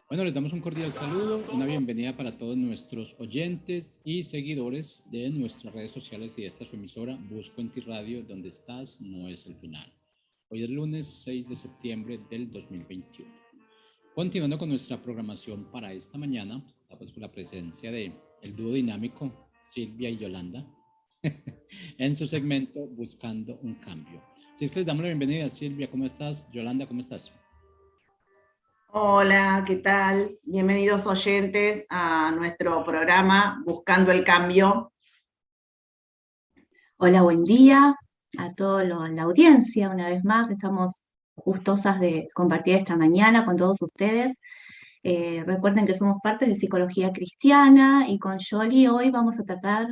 Bueno, les damos un cordial saludo, una bienvenida para todos nuestros oyentes y seguidores de nuestras redes sociales y de esta su emisora, Busco en Ti Radio, donde estás no es el final. Hoy es lunes 6 de septiembre del 2021. Continuando con nuestra programación para esta mañana, estamos con la presencia de el dúo dinámico Silvia y Yolanda en su segmento Buscando un Cambio. Así es que les damos la bienvenida. Silvia, ¿cómo estás? Yolanda, ¿cómo estás? Hola, ¿qué tal? Bienvenidos oyentes a nuestro programa Buscando el Cambio. Hola, buen día a toda la audiencia. Una vez más, estamos gustosas de compartir esta mañana con todos ustedes. Recuerden que somos parte de Psicología Cristiana y con Yoli hoy vamos a traer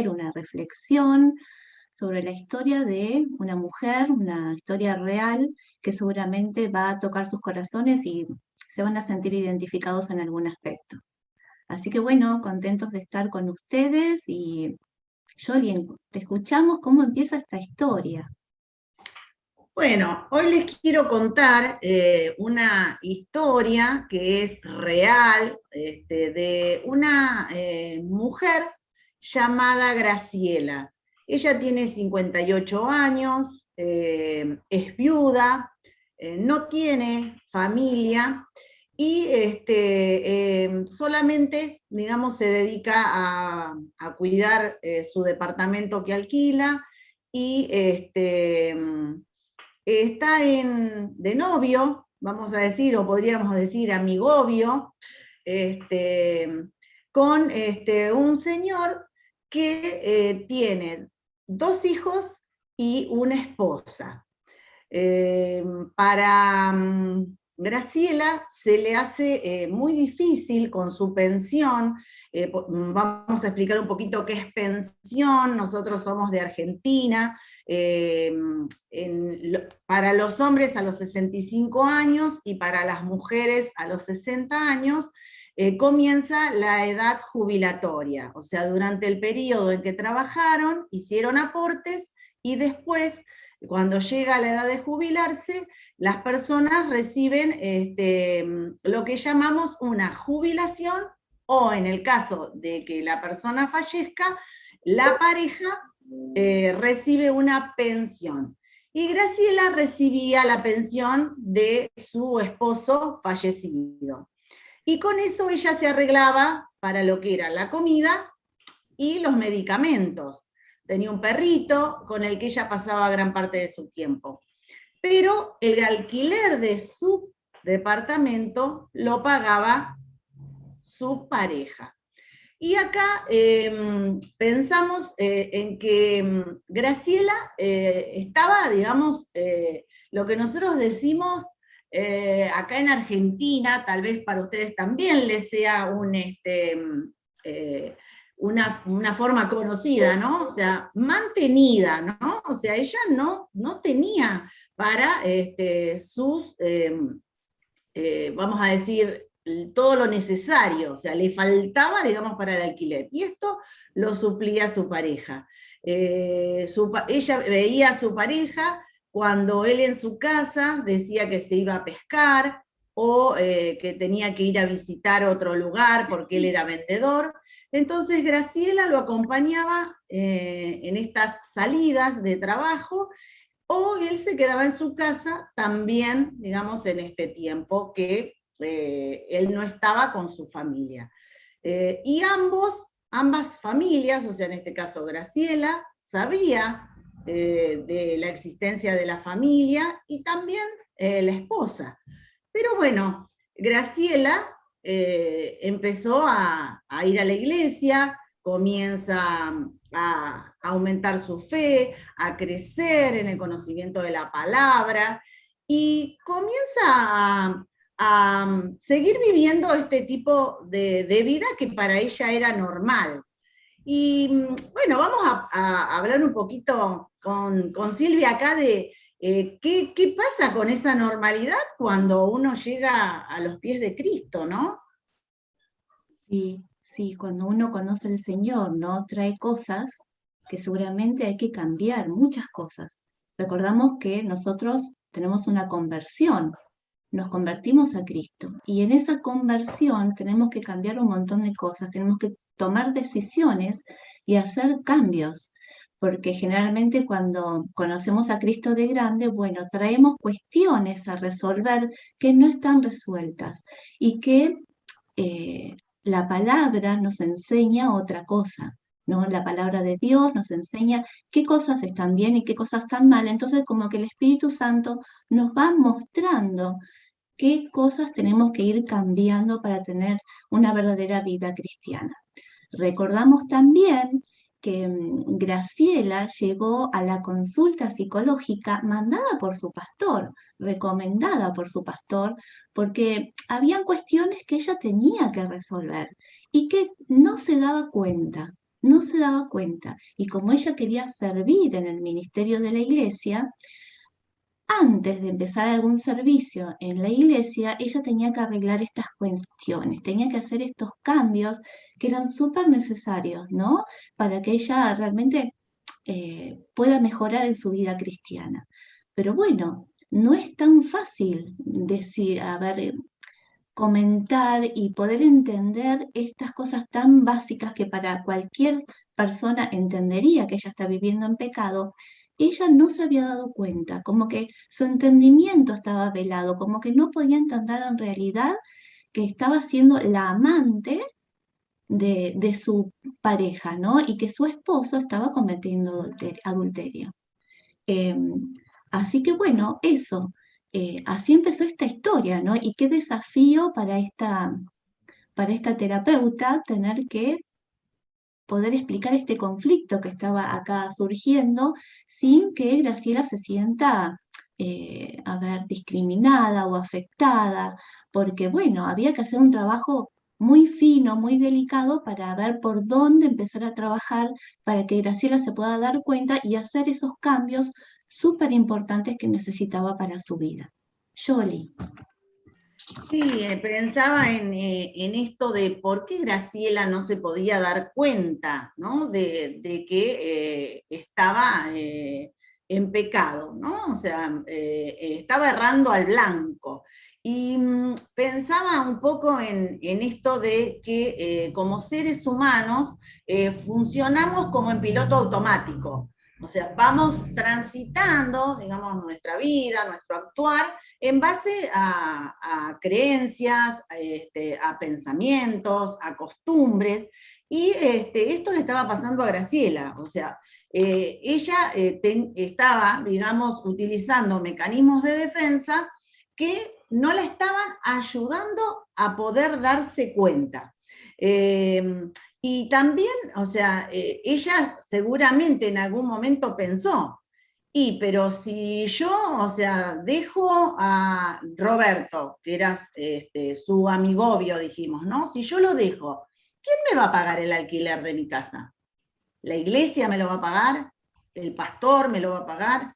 una reflexión sobre la historia de una mujer, una historia real que seguramente va a tocar sus corazones y se van a sentir identificados en algún aspecto. Así que bueno, contentos de estar con ustedes y Yoli, te escuchamos cómo empieza esta historia. Bueno, hoy les quiero contar una historia que es real, de una mujer llamada Graciela. Ella tiene 58 años, es viuda, no tiene familia y solamente, digamos, se dedica a cuidar su departamento que alquila y está de novio, vamos a decir, o podríamos decir amigovio, con un señor que tiene 2 hijos y una esposa. Para Graciela se le hace muy difícil con su pensión. Vamos a explicar un poquito qué es pensión. Nosotros somos de Argentina. Para los hombres a los 65 años y para las mujeres a los 60 años comienza la edad jubilatoria, o sea, durante el periodo en que trabajaron, hicieron aportes y después, cuando llega la edad de jubilarse, las personas reciben lo que llamamos una jubilación o en el caso de que la persona fallezca, la pareja recibe una pensión. Y Graciela recibía la pensión de su esposo fallecido. Y con eso ella se arreglaba para lo que era la comida y los medicamentos. Tenía un perrito con el que ella pasaba gran parte de su tiempo. Pero el alquiler de su departamento lo pagaba su pareja. Y acá pensamos en que Graciela estaba, digamos, lo que nosotros decimos acá en Argentina, tal vez para ustedes también les sea una forma conocida, ¿no? O sea, mantenida, ¿no? O sea, ella no tenía para sus, vamos a decir, todo lo necesario, o sea, le faltaba, digamos, para el alquiler. Y esto lo suplía su pareja. Ella veía a su pareja cuando él en su casa decía que se iba a pescar o que tenía que ir a visitar otro lugar porque él era vendedor. Entonces Graciela lo acompañaba en estas salidas de trabajo o él se quedaba en su casa también, digamos, en este tiempo que él no estaba con su familia. Y ambas familias, o sea, en este caso Graciela, sabía de la existencia de la familia y también la esposa. Pero bueno, Graciela empezó a ir a la iglesia, comienza a aumentar su fe, a crecer en el conocimiento de la palabra y comienza a seguir viviendo este tipo de vida que para ella era normal. Y bueno, vamos a hablar un poquito con Silvia acá de qué pasa con esa normalidad cuando uno llega a los pies de Cristo, ¿no? Sí, así, cuando uno conoce al Señor, ¿no? Trae cosas que seguramente hay que cambiar, muchas cosas. Recordamos que nosotros tenemos una conversión, nos convertimos a Cristo, y en esa conversión tenemos que cambiar un montón de cosas, tenemos que tomar decisiones y hacer cambios, porque generalmente cuando conocemos a Cristo de grande, bueno, traemos cuestiones a resolver que no están resueltas y que la palabra nos enseña otra cosa, ¿no? La palabra de Dios nos enseña qué cosas están bien y qué cosas están mal. Entonces, como que el Espíritu Santo nos va mostrando qué cosas tenemos que ir cambiando para tener una verdadera vida cristiana. Recordamos también que Graciela llegó a la consulta psicológica mandada por su pastor, recomendada por su pastor, porque habían cuestiones que ella tenía que resolver y que no se daba cuenta, no se daba cuenta. Y como ella quería servir en el ministerio de la iglesia, antes de empezar algún servicio en la iglesia, ella tenía que arreglar estas cuestiones, tenía que hacer estos cambios que eran súper necesarios, ¿no? Para que ella realmente pueda mejorar en su vida cristiana. Pero bueno, no es tan fácil decir, comentar y poder entender estas cosas tan básicas que para cualquier persona entendería que ella está viviendo en pecado. Ella no se había dado cuenta, como que su entendimiento estaba velado, como que no podía entender en realidad que estaba siendo la amante de su pareja, ¿no? Y que su esposo estaba cometiendo adulterio. Así que bueno, eso, así empezó esta historia, ¿no? Y qué desafío para esta terapeuta tener que poder explicar este conflicto que estaba acá surgiendo sin que Graciela se sienta, discriminada o afectada, porque bueno, había que hacer un trabajo muy fino, muy delicado para ver por dónde empezar a trabajar para que Graciela se pueda dar cuenta y hacer esos cambios súper importantes que necesitaba para su vida. Yoli. Sí, pensaba en esto de por qué Graciela no se podía dar cuenta, ¿no? de que estaba en pecado, ¿no? O sea, estaba errando al blanco. Y pensaba un poco en esto de que como seres humanos funcionamos como en piloto automático. O sea, vamos transitando, digamos, nuestra vida, nuestro actuar, en base a creencias, a pensamientos, a costumbres, y esto le estaba pasando a Graciela, o sea, ella estaba, digamos, utilizando mecanismos de defensa que no la estaban ayudando a poder darse cuenta. Y también, o sea, ella seguramente en algún momento pensó, pero si yo, o sea, dejo a Roberto, que era su amigobio, dijimos, ¿no? Si yo lo dejo, ¿quién me va a pagar el alquiler de mi casa? ¿La iglesia me lo va a pagar? ¿El pastor me lo va a pagar?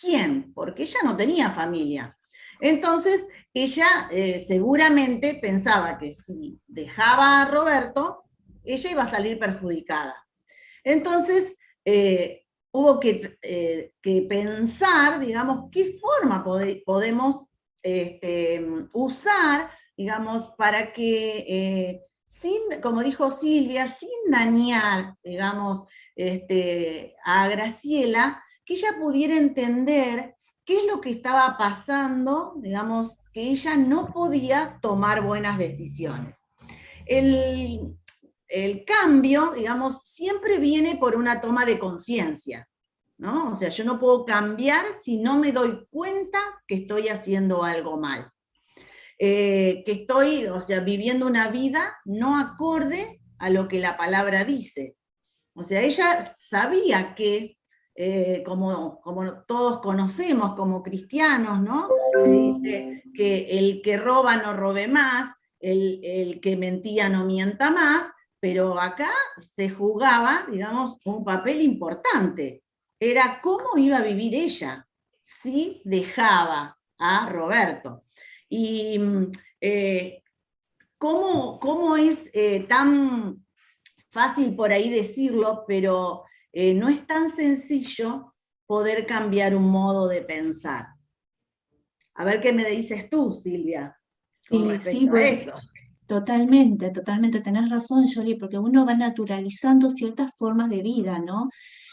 ¿Quién? Porque ella no tenía familia. Entonces, ella seguramente pensaba que si dejaba a Roberto, ella iba a salir perjudicada. Entonces, hubo que pensar, digamos, qué forma podemos usar, digamos, para que, como dijo Silvia, sin dañar, digamos, a Graciela, que ella pudiera entender qué es lo que estaba pasando, digamos, que ella no podía tomar buenas decisiones. El cambio, digamos, siempre viene por una toma de conciencia, ¿no? O sea, yo no puedo cambiar si no me doy cuenta que estoy haciendo algo mal. Que estoy, o sea, viviendo una vida no acorde a lo que la palabra dice. O sea, ella sabía que, como todos conocemos como cristianos, ¿no? Dice que el que roba no robe más, el que mentía no mienta más, pero acá se jugaba, digamos, un papel importante. Era cómo iba a vivir ella si dejaba a Roberto. Y ¿cómo es tan fácil por ahí decirlo, pero no es tan sencillo poder cambiar un modo de pensar? A ver qué me dices tú, Silvia, con Sí, sí, respecto a eso. totalmente, totalmente, tenés razón, Yoli, porque uno va naturalizando ciertas formas de vida, ¿no?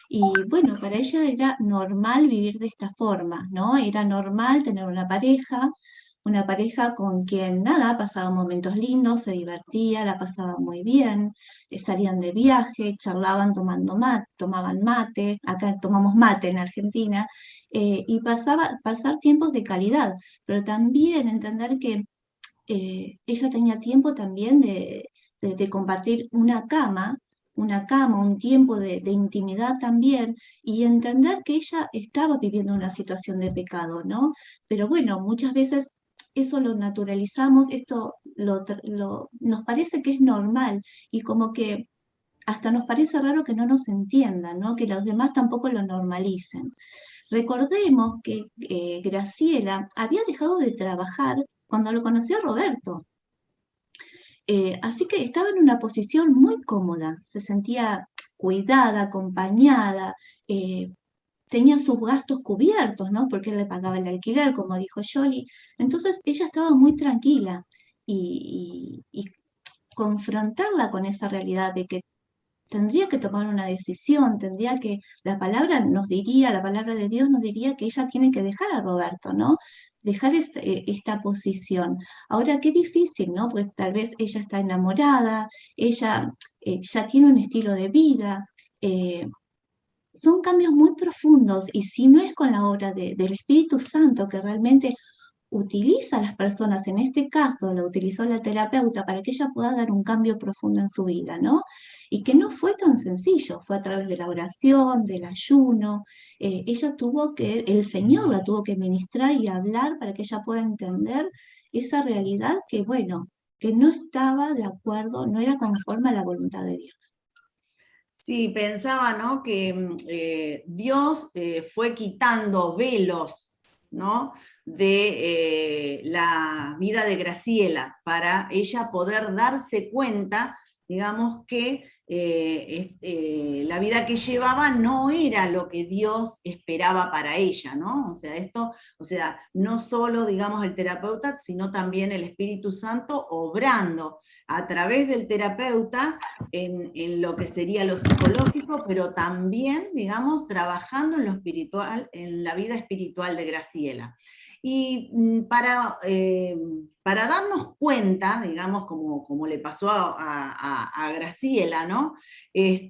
Y bueno, para ella era normal vivir de esta forma, ¿no? Era normal tener una pareja con quien, nada, pasaba momentos lindos, se divertía, la pasaba muy bien, salían de viaje, charlaban tomaban mate, acá tomamos mate en Argentina, y pasar tiempos de calidad, pero también entender que ella tenía tiempo también de compartir una cama, un tiempo de intimidad también, y entender que ella estaba viviendo una situación de pecado, ¿no? Pero bueno, muchas veces eso lo naturalizamos, esto nos parece que es normal, y como que hasta nos parece raro que no nos entiendan, ¿no? Que los demás tampoco lo normalicen. Recordemos que Graciela había dejado de trabajar cuando lo conoció a Roberto. Así que estaba en una posición muy cómoda, se sentía cuidada, acompañada, eh, tenía sus gastos cubiertos, ¿no? Porque él le pagaba el alquiler, como dijo Yoli. Entonces ella estaba muy tranquila y confrontarla con esa realidad de que tendría que tomar una decisión, la palabra de Dios nos diría que ella tiene que dejar a Roberto, ¿no? Dejar esta posición. Ahora, qué difícil, ¿no? Pues tal vez ella está enamorada, ella ya tiene un estilo de vida, eh, son cambios muy profundos y si no es con la obra del Espíritu Santo que realmente utiliza a las personas, en este caso lo utilizó la terapeuta para que ella pueda dar un cambio profundo en su vida, ¿no? Y que no fue tan sencillo, fue a través de la oración, del ayuno, el Señor la tuvo que ministrar y hablar para que ella pueda entender esa realidad que, bueno, que no estaba de acuerdo, no era conforme a la voluntad de Dios. Sí, pensaba, ¿no? Que Dios fue quitando velos, ¿no? De la vida de Graciela para ella poder darse cuenta, digamos, que la vida que llevaba no era lo que Dios esperaba para ella, ¿no? O sea, no solo, digamos, el terapeuta, sino también el Espíritu Santo obrando a través del terapeuta en lo que sería lo psicológico, pero también, digamos, trabajando en lo espiritual, en la vida espiritual de Graciela. Y para darnos cuenta, digamos, como le pasó a Graciela, ¿no? Hay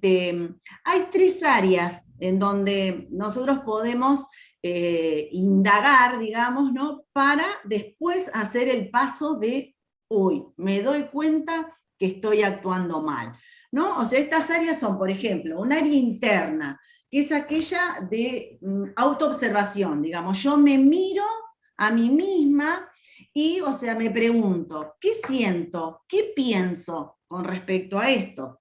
3 áreas en donde nosotros podemos indagar, digamos, ¿no? Para después hacer el paso de, uy, me doy cuenta que estoy actuando mal, ¿no? O sea, estas áreas son, por ejemplo, un área interna, que es aquella de autoobservación, digamos, yo me miro a mí misma y, o sea, me pregunto, ¿qué siento? ¿Qué pienso con respecto a esto?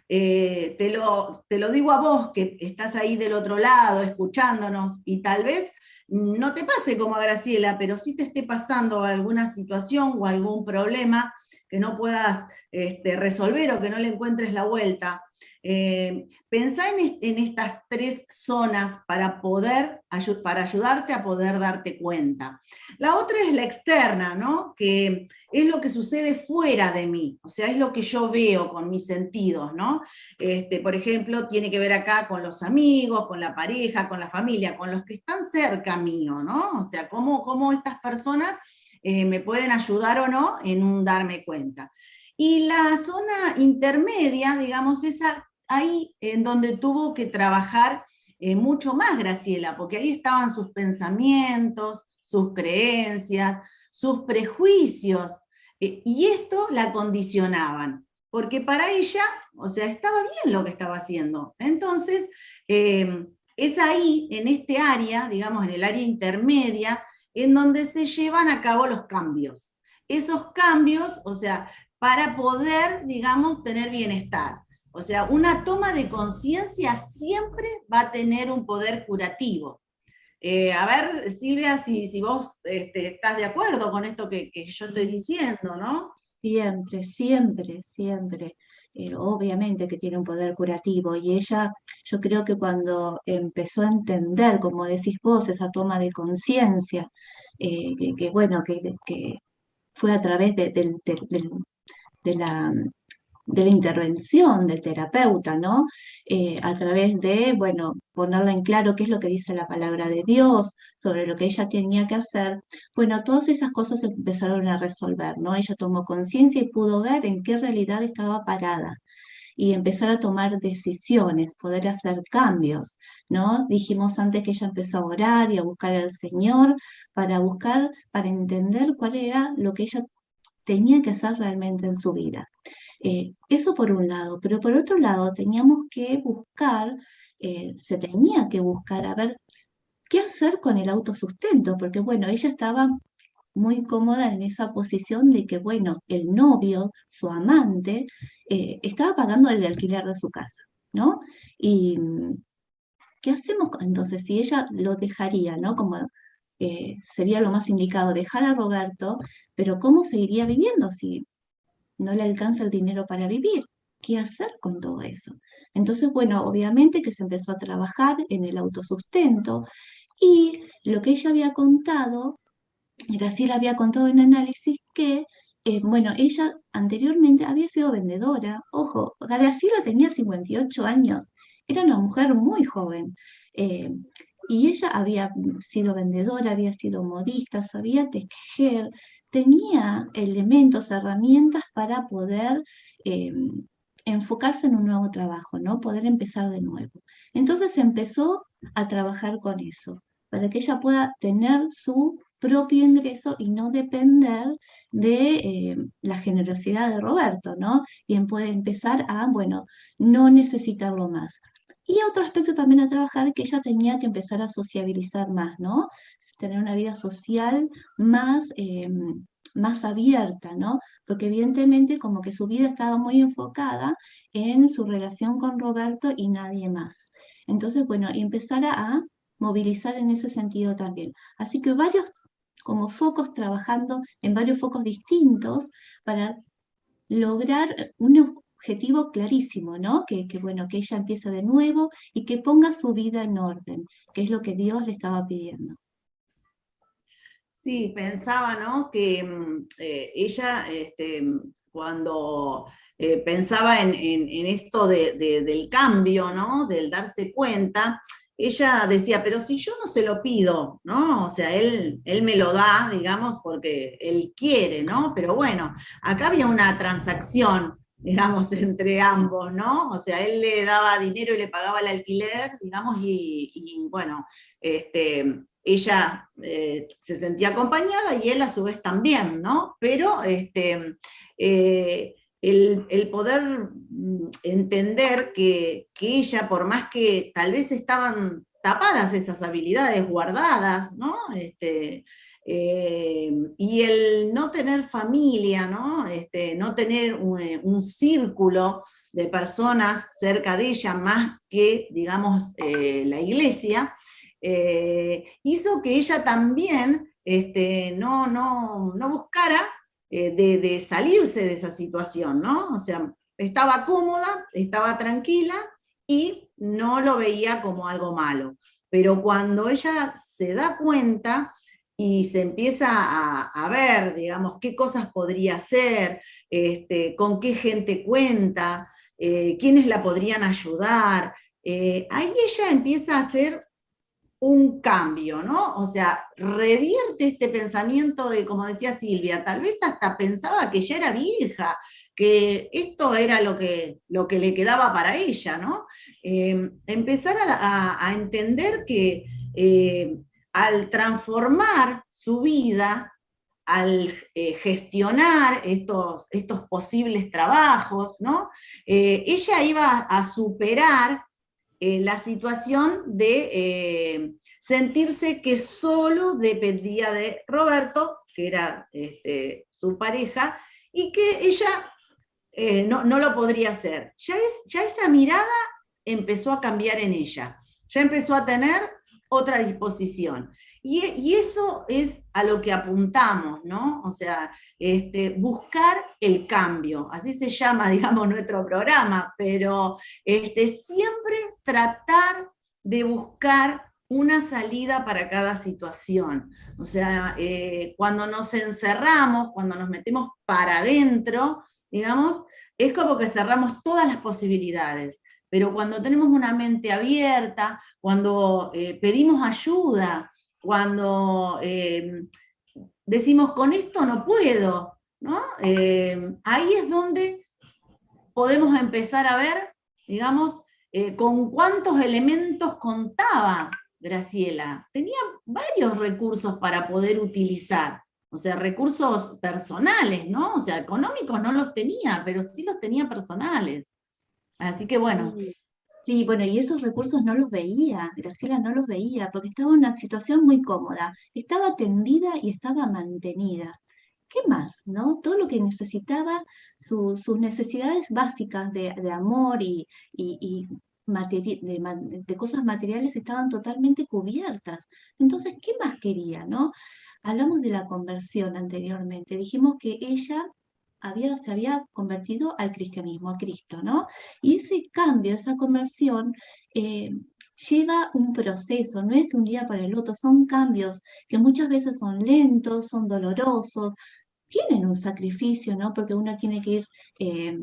Te lo digo a vos que estás ahí del otro lado escuchándonos y tal vez no te pase como a Graciela, pero sí te esté pasando alguna situación o algún problema que no puedas resolver o que no le encuentres la vuelta. Pensá en estas 3 zonas para ayudarte a poder darte cuenta. La otra es la externa, ¿no? Que es lo que sucede fuera de mí, o sea, es lo que yo veo con mis sentidos, ¿no? Por ejemplo, tiene que ver acá con los amigos, con la pareja, con la familia, con los que están cerca mío, ¿no? O sea, cómo estas personas me pueden ayudar o no en un darme cuenta. Y la zona intermedia, digamos, esa ahí en donde tuvo que trabajar mucho más Graciela, porque ahí estaban sus pensamientos, sus creencias, sus prejuicios, y esto la condicionaban, porque para ella, o sea, estaba bien lo que estaba haciendo. Entonces, es ahí, en este área, digamos, en el área intermedia, en donde se llevan a cabo los cambios. Esos cambios, o sea, para poder, digamos, tener bienestar. O sea, una toma de conciencia siempre va a tener un poder curativo. A ver, Silvia, si vos estás de acuerdo con esto que yo estoy diciendo, ¿no? Siempre, siempre, siempre. Obviamente que tiene un poder curativo y ella, yo creo que cuando empezó a entender, como decís vos, esa toma de conciencia, bueno, que fue a través de la, de la intervención del terapeuta, ¿no? A través de, bueno, ponerla en claro qué es lo que dice la palabra de Dios, sobre lo que ella tenía que hacer. Bueno, todas esas cosas se empezaron a resolver, ¿no? Ella tomó conciencia y pudo ver en qué realidad estaba parada y empezar a tomar decisiones, poder hacer cambios, ¿no? Dijimos antes que ella empezó a orar y a buscar al Señor para buscar, para entender cuál era lo que ella tenía que hacer realmente en su vida. Eso por un lado, pero por otro lado teníamos que buscar, se tenía que buscar a ver qué hacer con el autosustento, porque bueno, ella estaba muy cómoda en esa posición de que, bueno, el novio, su amante, estaba pagando el alquiler de su casa, ¿no? Y ¿qué hacemos entonces si ella lo dejaría, ¿no? Como sería lo más indicado, dejar a Roberto, pero ¿cómo seguiría viviendo si no le alcanza el dinero para vivir? ¿Qué hacer con todo eso? Entonces, bueno, obviamente que se empezó a trabajar en el autosustento y lo que ella había contado, Graciela había contado en análisis que, bueno, ella anteriormente había sido vendedora. Ojo, Graciela tenía 58 años, era una mujer muy joven. eh, y ella había sido vendedora, había sido modista, sabía tejer, tenía elementos, herramientas para poder enfocarse en un nuevo trabajo, ¿no? Poder empezar de nuevo. Entonces empezó a trabajar con eso, para que ella pueda tener su propio ingreso y no depender de la generosidad de Roberto, ¿no? Y puede empezar a, bueno, no necesitarlo más. Y otro aspecto también a trabajar, que ella tenía que empezar a sociabilizar más, ¿no? Tener una vida social más, más abierta, ¿no? Porque evidentemente como que su vida estaba muy enfocada en su relación con Roberto y nadie más. Entonces, bueno, y empezar a movilizar en ese sentido también. Así que varios como focos trabajando en varios focos distintos para lograr un objetivo clarísimo, ¿no? Bueno, que ella empiece de nuevo y que ponga su vida en orden, que es lo que Dios le estaba pidiendo. Sí, pensaba, ¿no? Que ella, cuando pensaba en esto del cambio, ¿no? Del darse cuenta, ella decía, pero si yo no se lo pido, ¿no? O sea, él me lo da, digamos, porque él quiere, ¿no? Pero bueno, acá había una transacción, digamos, entre ambos, ¿no? O sea, él le daba dinero y le pagaba el alquiler, digamos, y bueno, ella se sentía acompañada y él a su vez también, ¿no? Pero el poder entender que ella, por más que tal vez estaban tapadas esas habilidades guardadas, ¿no? Y el no tener familia, ¿no? No tener un círculo de personas cerca de ella más que, digamos, la iglesia, hizo que ella también no buscara de salirse de esa situación, ¿no? O sea, estaba cómoda, estaba tranquila y no lo veía como algo malo. Pero cuando ella se da cuenta y se empieza a ver, digamos, qué cosas podría hacer, con qué gente cuenta, quiénes la podrían ayudar, ahí ella empieza a hacer un cambio, ¿no? O sea, revierte este pensamiento de, como decía Silvia, tal vez hasta pensaba que ya era vieja, que esto era lo que le quedaba para ella, ¿no? Empezar a entender que al transformar su vida, al gestionar estos posibles trabajos, ¿no? Ella iba a superar la situación de sentirse que solo dependía de Roberto, que era su pareja, y que ella no lo podría hacer. Ya esa mirada empezó a cambiar en ella, ya empezó a tener otra disposición. Y eso es a lo que apuntamos, ¿no? O sea, buscar el cambio, así se llama, digamos, nuestro programa, pero siempre tratar de buscar una salida para cada situación. O sea, cuando nos encerramos, cuando nos metemos para adentro, digamos, es como que cerramos todas las posibilidades. Pero cuando tenemos una mente abierta, cuando pedimos ayuda, cuando decimos con esto no puedo, ¿no? Ahí es donde podemos empezar a ver, digamos, con cuántos elementos contaba Graciela. Tenía varios recursos para poder utilizar, o sea, recursos personales, ¿no? O sea, económicos no los tenía, pero sí los tenía personales. Así que bueno. Sí, sí, bueno, y esos recursos no los veía, Graciela no los veía, porque estaba en una situación muy cómoda, estaba atendida y estaba mantenida. ¿Qué más, no? Todo lo que necesitaba, sus necesidades básicas de amor y de cosas materiales estaban totalmente cubiertas. Entonces, ¿qué más quería, no? Hablamos de la conversión anteriormente, dijimos que ella se había convertido al cristianismo, a Cristo, ¿no? Y ese cambio, esa conversión, lleva un proceso, no es de un día para el otro, son cambios que muchas veces son lentos, son dolorosos, tienen un sacrificio, ¿no? Porque uno tiene que ir eh,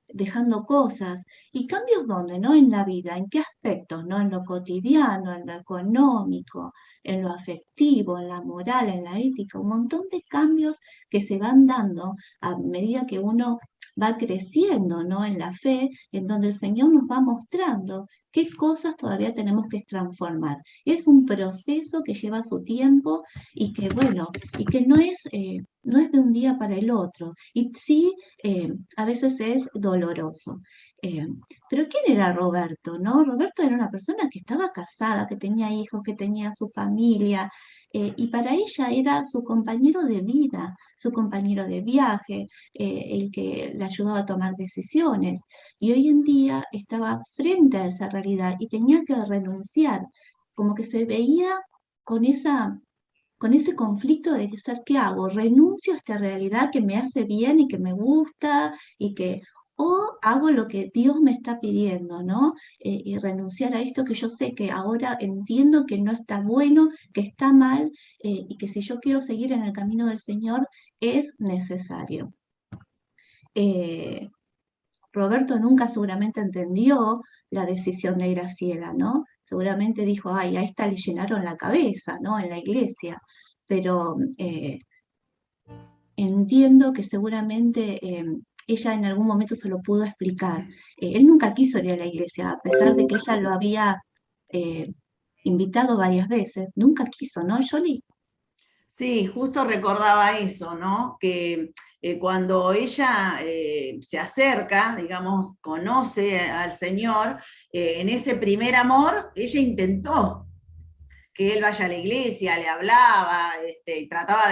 dejando cosas. ¿Y cambios dónde, no? En la vida, ¿en qué aspectos, no? En lo cotidiano, en lo económico, en lo afectivo, en la moral, en la ética, un montón de cambios que se van dando a medida que uno va creciendo, ¿no? En la fe, en donde el Señor nos va mostrando qué cosas todavía tenemos que transformar. Es un proceso que lleva su tiempo y que, bueno, y que no es de un día para el otro. Y sí, a veces es doloroso. Eh, pero ¿quién era Roberto, no? Roberto era una persona que estaba casada, que tenía hijos, que tenía su familia, y para ella era su compañero de vida, su compañero de viaje, el que le ayudaba a tomar decisiones. Y hoy en día estaba frente a esa realidad y tenía que renunciar, como que se veía con con ese conflicto de ser, ¿qué hago? ¿Renuncio a esta realidad que me hace bien y que me gusta o hago lo que Dios me está pidiendo, ¿no? Y renunciar a esto que yo sé que ahora entiendo que no está bueno, que está mal, y que si yo quiero seguir en el camino del Señor es necesario. Eh, Roberto nunca seguramente entendió la decisión de Graciela, ¿no? Seguramente dijo, ay, a esta le llenaron la cabeza, ¿no? En la iglesia. Pero entiendo que seguramente ella en algún momento se lo pudo explicar. Él nunca quiso ir a la iglesia, a pesar de que ella lo había eh, invitado varias veces. Nunca quiso, ¿no, Jolie? Sí, justo recordaba eso, ¿no? Que cuando ella se acerca, digamos, conoce al Señor, en ese primer amor, ella intentó que él vaya a la iglesia, le hablaba, y trataba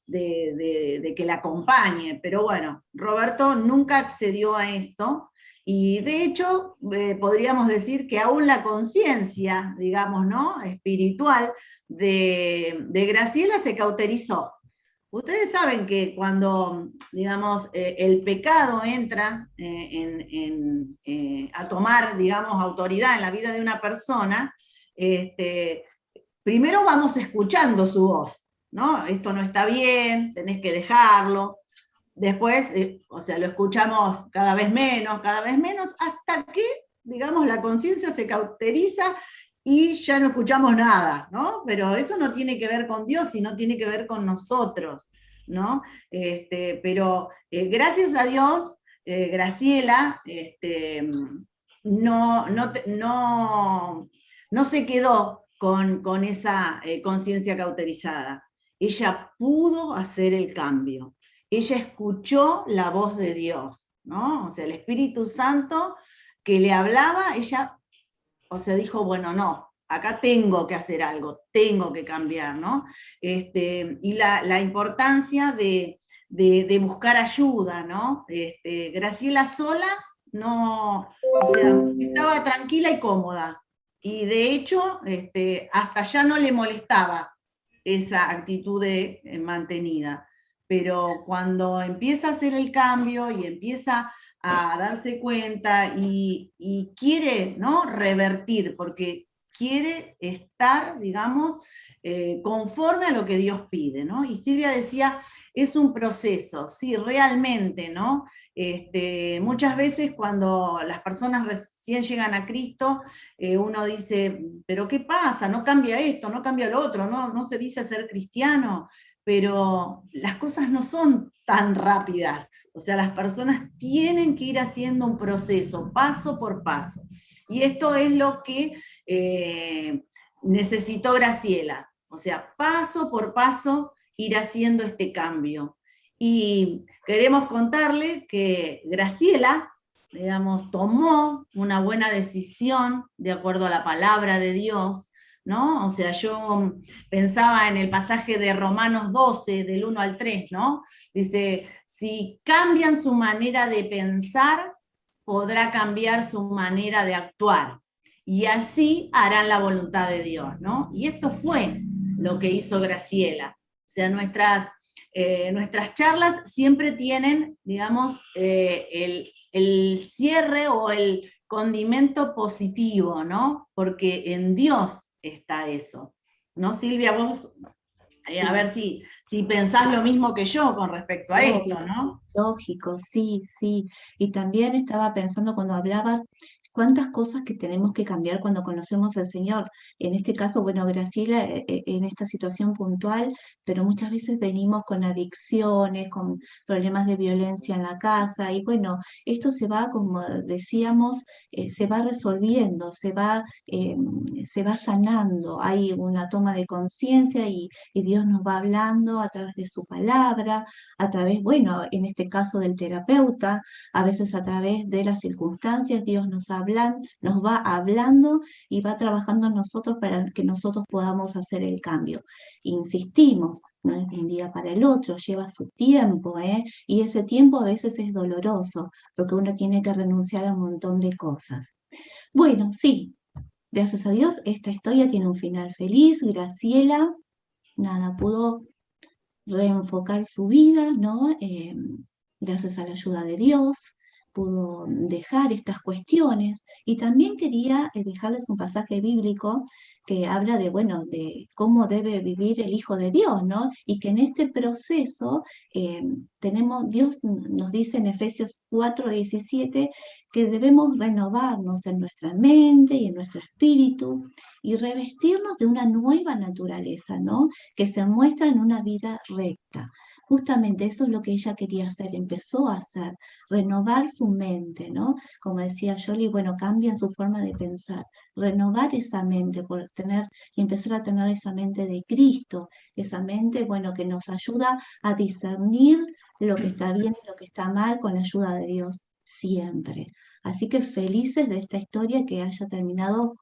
de que la acompañe, pero bueno, Roberto nunca accedió a esto, y de hecho podríamos decir que aún la conciencia, digamos, ¿no? Espiritual de Graciela se cauterizó. Ustedes saben que cuando, digamos, el pecado entra a tomar, digamos, autoridad en la vida de una persona, primero vamos escuchando su voz, ¿no? Esto no está bien, tenés que dejarlo. Después, o sea, lo escuchamos cada vez menos, hasta que, digamos, la conciencia se cauteriza y ya no escuchamos nada, ¿no? Pero eso no tiene que ver con Dios, sino tiene que ver con nosotros, ¿no? Pero gracias a Dios, Graciela no se quedó con esa conciencia cauterizada. Ella pudo hacer el cambio. Ella escuchó la voz de Dios, ¿no? O sea, el Espíritu Santo que le hablaba, ella, o sea, dijo, bueno, no, acá tengo que hacer algo, tengo que cambiar, ¿no? Y la importancia de buscar ayuda, ¿no? Graciela sola no, o sea, estaba tranquila y cómoda. y de hecho hasta ya no le molestaba esa actitud mantenida. Pero cuando empieza a hacer el cambio y empieza a darse cuenta y quiere, ¿no?, revertir, porque quiere estar, digamos, conforme a lo que Dios pide, ¿no? Y Silvia decía, es un proceso, sí, realmente, ¿no? Muchas veces cuando las personas recién llegan a Cristo, uno dice, pero ¿qué pasa? No cambia esto, no cambia lo otro, no se dice ser cristiano, pero las cosas no son tan rápidas. O sea, las personas tienen que ir haciendo un proceso, paso por paso. Y esto es lo que necesitó Graciela. O sea, paso por paso ir haciendo este cambio. Y queremos contarle que Graciela, digamos, tomó una buena decisión de acuerdo a la palabra de Dios, ¿no? O sea, yo pensaba en el pasaje de Romanos 12, del 1 al 3, ¿no? Dice, si cambian su manera de pensar, podrá cambiar su manera de actuar. Y así harán la voluntad de Dios, ¿no? Y esto fue lo que hizo Graciela. O sea, nuestras charlas siempre tienen, digamos, el cierre o el condimento positivo, ¿no? Porque en Dios está eso. ¿No, Silvia? Vos, a ver si pensás lo mismo que yo con respecto a esto, ¿no? Lógico, sí, sí. Y también estaba pensando cuando hablabas cuántas cosas que tenemos que cambiar cuando conocemos al Señor. En este caso, bueno, Graciela, en esta situación puntual, pero muchas veces venimos con adicciones, con problemas de violencia en la casa, y bueno, esto se va, como decíamos, se va resolviendo, se va sanando. Hay una toma de conciencia y Dios nos va hablando a través de su palabra, a través, bueno, en este caso del terapeuta, a veces a través de las circunstancias, Dios nos va hablando y va trabajando en nosotros para que nosotros podamos hacer el cambio. Insistimos, no es de un día para el otro, lleva su tiempo, y ese tiempo a veces es doloroso, porque uno tiene que renunciar a un montón de cosas. Bueno, sí, gracias a Dios, esta historia tiene un final feliz. Graciela, nada, pudo reenfocar su vida, ¿no? Gracias a la ayuda de Dios, pudo dejar estas cuestiones. Y también quería dejarles un pasaje bíblico que habla de, bueno, de cómo debe vivir el Hijo de Dios, ¿no? Y que en este proceso Dios nos dice en Efesios 4:17 que debemos renovarnos en nuestra mente y en nuestro espíritu y revestirnos de una nueva naturaleza, ¿no? Que se muestra en una vida recta. Justamente eso es lo que ella quería hacer, empezó a hacer, renovar su mente, ¿no? Como decía Jolie, bueno, cambian su forma de pensar, renovar esa mente, y empezar a tener esa mente de Cristo, esa mente, bueno, que nos ayuda a discernir lo que está bien y lo que está mal con la ayuda de Dios siempre. Así que felices de esta historia que haya terminado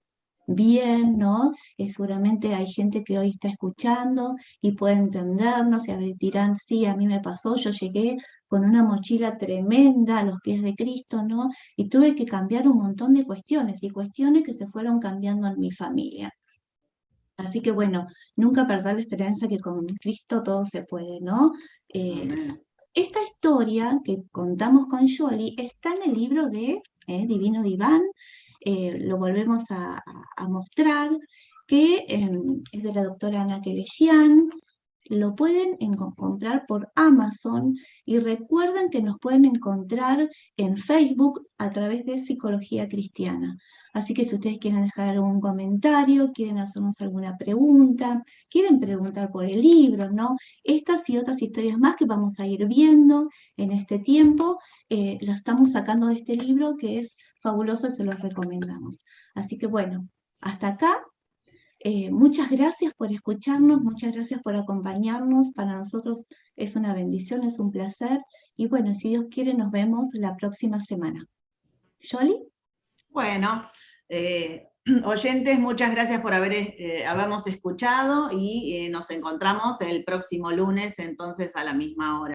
bien, ¿no? Seguramente hay gente que hoy está escuchando y puede entendernos y dirán, sí, a mí me pasó, yo llegué con una mochila tremenda a los pies de Cristo, ¿no? Y tuve que cambiar un montón de cuestiones y cuestiones que se fueron cambiando en mi familia. Así que bueno, nunca perder la esperanza que con Cristo todo se puede, ¿no? Esta historia que contamos con Jolie está en el libro de Divino Diván. Lo volvemos a mostrar, que es de la doctora Ana Kelesian. Lo pueden comprar por Amazon y recuerden que nos pueden encontrar en Facebook a través de Psicología Cristiana. Así que si ustedes quieren dejar algún comentario, quieren hacernos alguna pregunta, quieren preguntar por el libro, ¿no? Estas y otras historias más que vamos a ir viendo en este tiempo, las estamos sacando de este libro que es fabuloso y se los recomendamos. Así que bueno, hasta acá. Muchas gracias por escucharnos, muchas gracias por acompañarnos. Para nosotros es una bendición, es un placer. Y bueno, si Dios quiere, nos vemos la próxima semana. ¿Jolie? Bueno, oyentes, muchas gracias por habernos escuchado y nos encontramos el próximo lunes, entonces a la misma hora.